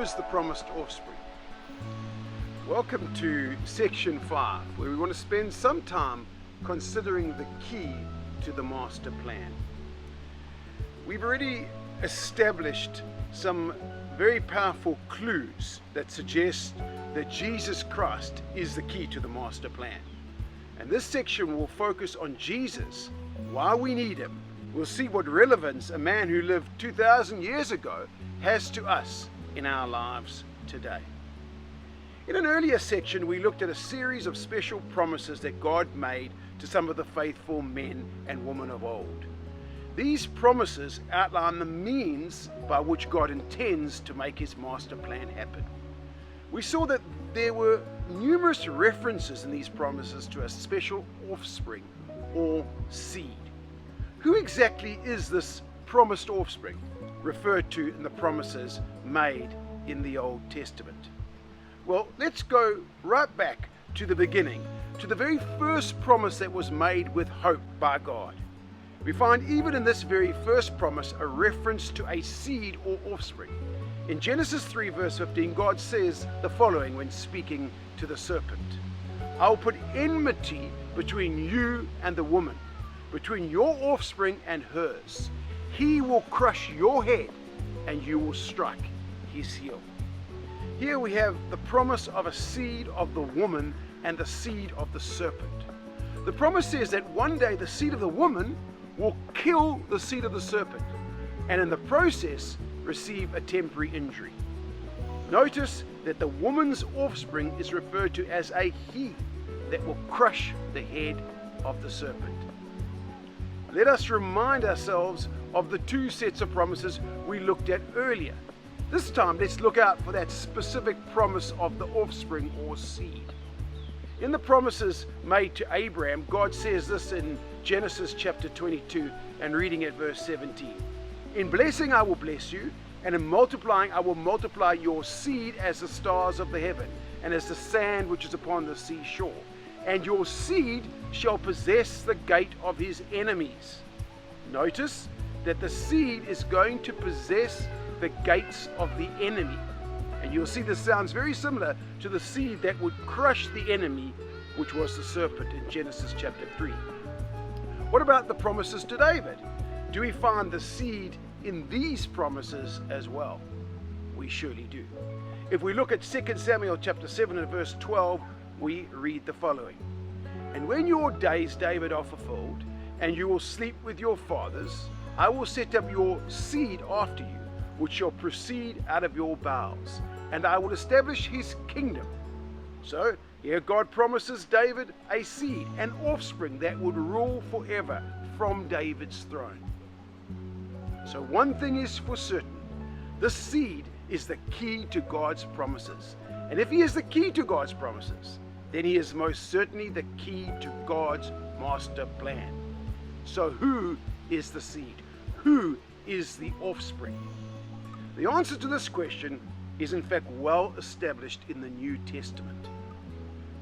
is the promised offspring? Welcome to section 5, where we want to spend some time considering the key to the master plan. We've already established some very powerful clues that suggest that Jesus Christ is the key to the master plan. And this section will focus on Jesus, why we need him. We'll see what relevance a man who lived 2,000 years ago has to us in our lives today. In an earlier section, we looked at a series of special promises that God made to some of the faithful men and women of old. These promises outline the means by which God intends to make his master plan happen. We saw that there were numerous references in these promises to a special offspring or seed. Who exactly is this promised offspring referred to in the promises made in the Old Testament? Well, let's go right back to the beginning, to the very first promise that was made with hope by God. We find even in this very first promise a reference to a seed or offspring. In Genesis 3 verse 15, God says the following when speaking to the serpent: "I will put enmity between you and the woman, between your offspring and hers. He will crush your head and you will strike his heel." Here we have the promise of a seed of the woman and the seed of the serpent. The promise says that one day the seed of the woman will kill the seed of the serpent, and in the process receive a temporary injury. Notice that the woman's offspring is referred to as a he that will crush the head of the serpent. Let us remind ourselves of the two sets of promises we looked at earlier. This time let's look out for that specific promise of the offspring or seed. In the promises made to Abraham, God says this in Genesis chapter 22 and reading at verse 17. "In blessing I will bless you, and in multiplying I will multiply your seed as the stars of the heaven, and as the sand which is upon the seashore. And your seed shall possess the gate of his enemies." Notice that the seed is going to possess the gates of the enemy. And you'll see this sounds very similar to the seed that would crush the enemy, which was the serpent in Genesis chapter 3. What about the promises to David? Do we find the seed in these promises as well? We surely do. If we look at 2 Samuel chapter 7 and verse 12, we read the following: "And when your days, David, are fulfilled, and you will sleep with your fathers, I will set up your seed after you, which shall proceed out of your bowels, and I will establish his kingdom." So here God promises David a seed, an offspring that would rule forever from David's throne. So one thing is for certain: this seed is the key to God's promises. And if he is the key to God's promises, then he is most certainly the key to God's master plan. So who is the seed? Who is the offspring? The answer to this question is in fact well established in the New Testament.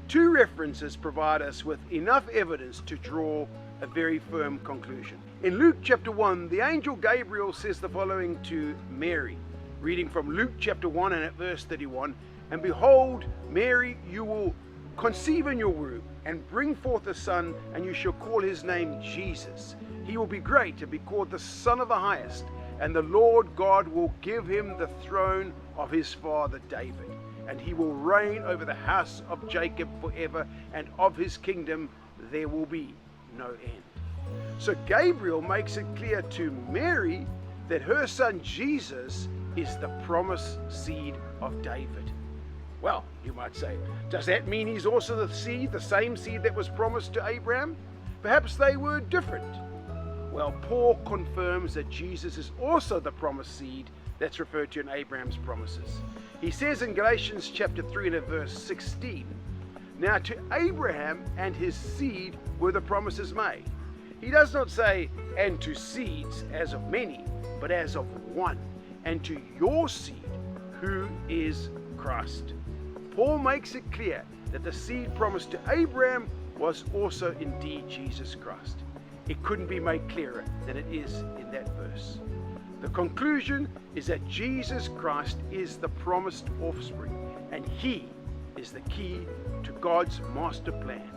Two references provide us with enough evidence to draw a very firm conclusion. In Luke chapter 1, the angel Gabriel says the following to Mary, reading from Luke chapter 1 and at verse 31, "And behold, Mary, you will conceive in your womb and bring forth a son, and you shall call his name Jesus. He will be great and be called the Son of the Highest, and the Lord God will give him the throne of his father David, and he will reign over the house of Jacob forever, and of his kingdom there will be no end." So Gabriel makes it clear to Mary that her son Jesus is the promised seed of David. Well, you might say, does that mean he's also the seed, the same seed that was promised to Abraham? Perhaps they were different. Well, Paul confirms that Jesus is also the promised seed that's referred to in Abraham's promises. He says in Galatians chapter 3 and verse 16, "Now to Abraham and his seed were the promises made." He does not say, "and to seeds as of many, but as of one, and to your seed, who is Christ." Paul makes it clear that the seed promised to Abraham was also indeed Jesus Christ. It couldn't be made clearer than it is in that verse. The conclusion is that Jesus Christ is the promised offspring, and He is the key to God's master plan.